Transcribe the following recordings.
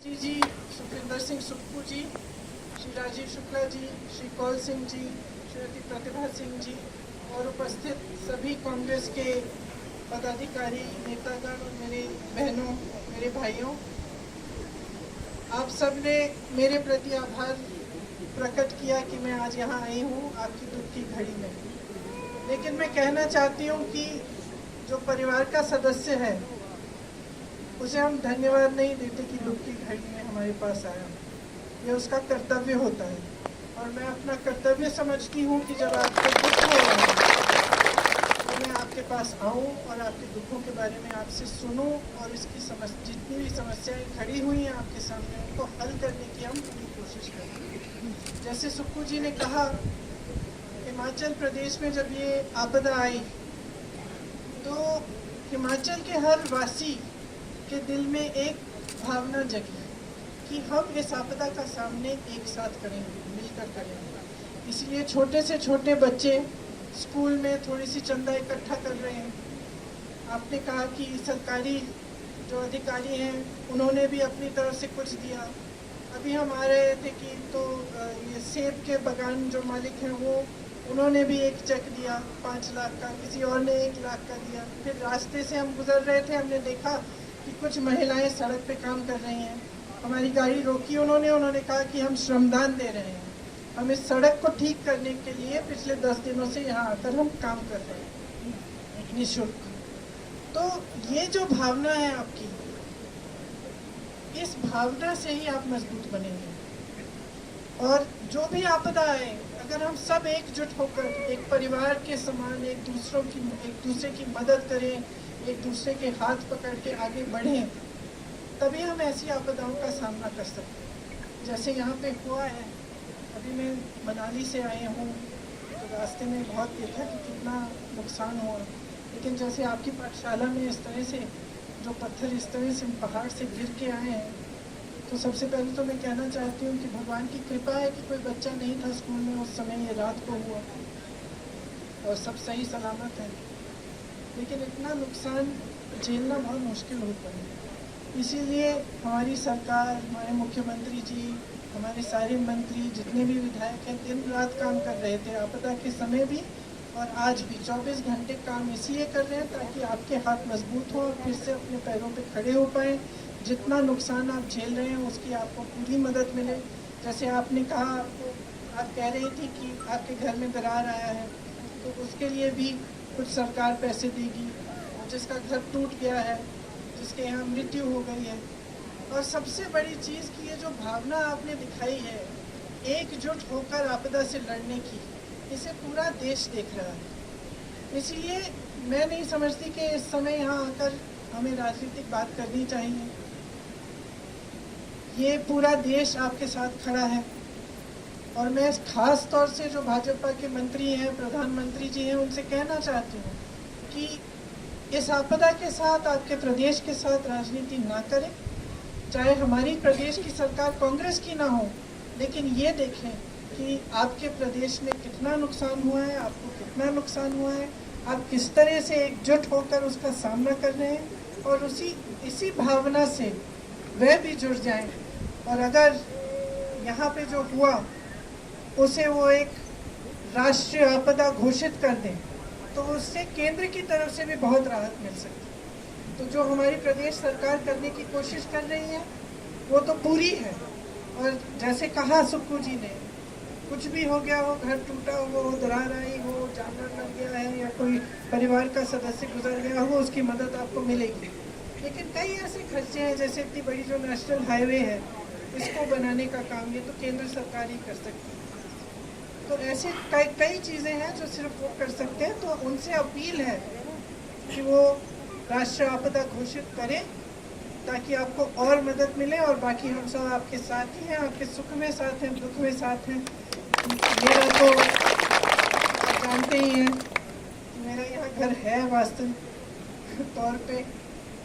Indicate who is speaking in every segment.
Speaker 1: जी, सुखविंदर सिंह सुक्खू जी, श्री राजीव शुक्ला जी, श्री कौल सिंह जी, श्रीमती प्रतिभा सिंह जी और उपस्थित सभी कांग्रेस के पदाधिकारी, नेतागण और मेरे बहनों, मेरे भाइयों, आप सब ने मेरे प्रति आभार प्रकट किया कि मैं आज यहाँ आई हूँ आपकी दुख की घड़ी में। लेकिन मैं कहना चाहती हूँ कि जो परिवार का सदस्य है उसे हम धन्यवाद नहीं देते कि दुख की घड़ी में हमारे पास आया। ये उसका कर्तव्य होता है और मैं अपना कर्तव्य समझती हूँ कि जब आपको दुख हो रहा है तो मैं आपके पास आऊँ और आपके दुखों के बारे में आपसे सुनूँ और इसकी जितनी भी समस्याएं खड़ी हुई हैं आपके सामने उनको हल करने की हम पूरी कोशिश करें। जैसे सुक्खू जी ने कहा, हिमाचल प्रदेश में जब ये आपदा आई तो हिमाचल के हर वासी के दिल में एक भावना जगी कि हम इस आपदा का सामने एक साथ करेंगे, मिलकर करेंगे। इसलिए छोटे से छोटे बच्चे स्कूल में थोड़ी सी चंदा इकट्ठा कर रहे हैं। आपने कहा कि सरकारी जो अधिकारी हैं उन्होंने भी अपनी तरफ से कुछ दिया। अभी हम आ रहे थे कि तो ये सेब के बागान जो मालिक हैं वो उन्होंने भी एक चेक दिया 5 लाख का, किसी और ने 1 लाख का दिया। फिर रास्ते से हम गुजर रहे थे, हमने देखा कि कुछ महिलाएं सड़क पे काम कर रही हैं। हमारी गाड़ी रोकी उन्होंने कहा कि हम श्रमदान दे रहे हैं, हम इस सड़क को ठीक करने के लिए पिछले 10 दिनों से यहाँ आकर हम काम कर रहे हैं निःशुल्क। तो ये जो भावना है आपकी, इस भावना से ही आप मजबूत बनेंगे। और जो भी आपदा आए, अगर हम सब एकजुट होकर एक परिवार के समान एक दूसरे की मदद करें, एक दूसरे के हाथ पकड़ के आगे बढ़ें, तभी हम ऐसी आपदाओं का सामना कर सकते हैं। जैसे यहाँ पे हुआ है, अभी मैं मनाली से आई हूँ तो रास्ते में बहुत देखा कि कितना नुकसान हुआ। लेकिन जैसे आपकी पाठशाला में इस तरह से जो पत्थर इस तरह से पहाड़ से गिर के आए हैं, तो सबसे पहले तो मैं कहना चाहती हूँ कि भगवान की कृपा है कि कोई बच्चा नहीं था स्कूल में उस समय, ये रात को हुआ और सब सही सलामत है। लेकिन इतना नुकसान झेलना बहुत मुश्किल होता है। इसीलिए हमारी सरकार, हमारे मुख्यमंत्री जी, हमारे सारे मंत्री, जितने भी विधायक हैं, दिन रात काम कर रहे थे आपदा के समय भी और आज भी 24 घंटे काम इसलिए कर रहे हैं ताकि आपके हाथ मजबूत हो और फिर से अपने पैरों पे खड़े हो पाएँ। जितना नुकसान आप झेल रहे हैं उसकी आपको पूरी मदद मिले। जैसे आपने कहा, आप कह रही थी कि आपके घर में दरार आया है तो उसके लिए भी कुछ सरकार पैसे देगी। जिसका घर टूट गया है, जिसके यहाँ मृत्यु हो गई है, और सबसे बड़ी चीज़ की ये जो भावना आपने दिखाई है एकजुट होकर आपदा से लड़ने की, इसे पूरा देश देख रहा है। इसलिए मैं नहीं समझती कि इस समय यहाँ आकर हमें राजनीतिक बात करनी चाहिए। ये पूरा देश आपके साथ खड़ा है और मैं खास तौर से जो भाजपा के मंत्री हैं, प्रधानमंत्री जी हैं, उनसे कहना चाहती हूँ कि इस आपदा के साथ, आपके प्रदेश के साथ राजनीति ना करें। चाहे हमारी प्रदेश की सरकार कांग्रेस की ना हो, लेकिन ये देखें कि आपके प्रदेश में कितना नुकसान हुआ है, आपको कितना नुकसान हुआ है, आप किस तरह से एकजुट होकर उसका सामना कर रहे हैं और इसी भावना से वह भी जुड़ जाएं। और अगर यहाँ पे जो हुआ उसे वो एक राष्ट्रीय आपदा घोषित कर दें तो उससे केंद्र की तरफ से भी बहुत राहत मिल सकती है। तो जो हमारी प्रदेश सरकार करने की कोशिश कर रही है वो तो पूरी है। और जैसे कहा सुक्खू जी ने, कुछ भी हो गया हो, घर टूटा हो, दरार आई हो, जानवर मर गया है या कोई परिवार का सदस्य गुजर गया हो, उसकी मदद आपको मिलेगी। लेकिन कई ऐसे खर्चे हैं, जैसे इतनी बड़ी जो नेशनल हाईवे है, इसको बनाने का काम ये तो केंद्र सरकार ही कर सकती है। तो ऐसे कई चीज़ें हैं जो सिर्फ वो कर सकते हैं। तो उनसे अपील है कि वो राष्ट्रीय आपदा घोषित करें ताकि आपको और मदद मिले। और बाकी हम सब आपके साथ ही हैं, आपके सुख में साथ हैं, दुख में साथ हैं। मेरा तो आप जानते ही हैं, मेरा यहाँ घर है वास्तविक तौर पे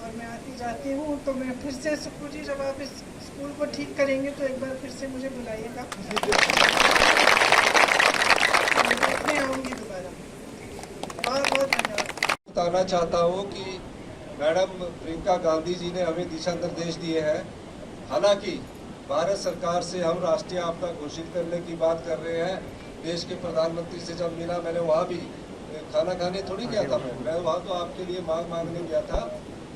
Speaker 1: और मैं आती जाती हूँ। तो मैं फिर से सुक्खू जी, जब आप इस स्कूल को ठीक करेंगे तो एक बार फिर से मुझे बुलाइएगा, देखने आऊँगी दोबारा। बहुत बहुत धन्यवाद।
Speaker 2: बताना चाहता हूँ कि मैडम प्रियंका गांधी जी ने हमें दिशा निर्देश दिए हैं। हालांकि भारत सरकार से हम राष्ट्रीय आपदा घोषित करने की बात कर रहे हैं। देश के प्रधानमंत्री से जब मिला, मैंने वहाँ भी खाना खाने थोड़ी गया था, मैं वहाँ तो आपके लिए मांगने गया था।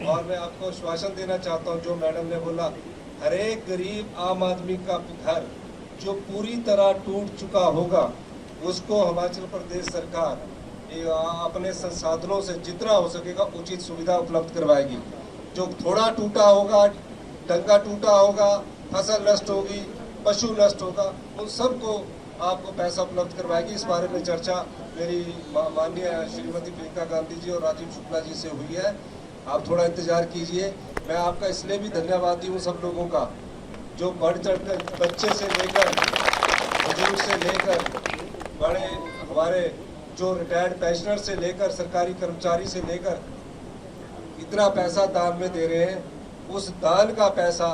Speaker 2: और मैं आपको आश्वासन देना चाहता हूँ, जो मैडम ने बोला, हर एक गरीब आम आदमी का घर जो पूरी तरह टूट चुका होगा उसको हिमाचल प्रदेश सरकार अपने संसाधनों से जितना हो सकेगा उचित सुविधा उपलब्ध करवाएगी। जो थोड़ा टूटा होगा, डंगा टूटा होगा, फसल नष्ट होगी, पशु नष्ट होगा, उन सबको आपको पैसा उपलब्ध करवाएगी। इस बारे में चर्चा मेरी माननीय श्रीमती प्रियंका गांधी जी और राजीव शुक्ला जी से हुई है। आप थोड़ा इंतजार कीजिए। मैं आपका इसलिए भी धन्यवादी हूँ सब लोगों का, जो बढ़ चढ़ कर बच्चे से लेकर बुजुर्ग से लेकर बड़े हमारे जो रिटायर्ड पेंशनर से लेकर सरकारी कर्मचारी से लेकर इतना पैसा दान में दे रहे हैं। उस दान का पैसा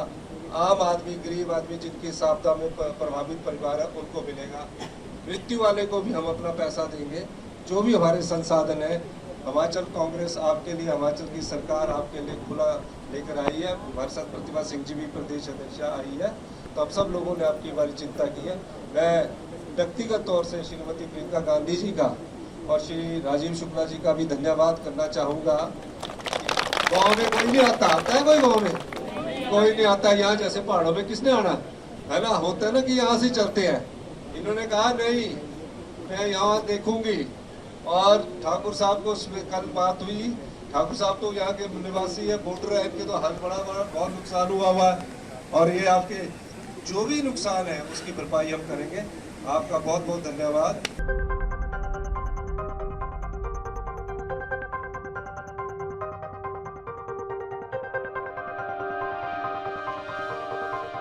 Speaker 2: आम आदमी, गरीब आदमी जिनकी आपदा में प्रभावित परिवार है उनको मिलेगा। मृत्यु वाले को भी हम अपना पैसा देंगे। जो भी हमारे संसाधन है, हिमाचल कांग्रेस आपके लिए, हिमाचल की सरकार आपके लिए खुला लेकर आई है। हमारे साथ प्रतिभा सिंह जी भी प्रदेश अध्यक्ष आई है, तो अब सब लोगों ने आपकी बारी चिंता की है। मैं व्यक्तिगत तौर से श्रीमती प्रियंका गांधी जी का और श्री राजीव शुक्ला जी का भी धन्यवाद करना चाहूँगा। गाँव में कोई नहीं आता है, कोई गाँव में कोई नहीं आता। यहाँ जैसे पहाड़ों में किसने आना है ना, होता है ना कि यहाँ से चलते हैं। इन्होंने कहा नहीं, मैं यहाँ देखूंगी। और ठाकुर साहब को कल बात हुई, ठाकुर साहब तो यहाँ के निवासी है, बॉर्डर है, इनके तो हाल बड़ा बहुत नुकसान हुआ है। और ये आपके जो भी नुकसान है उसकी भरपाई हम करेंगे। आपका बहुत बहुत धन्यवाद।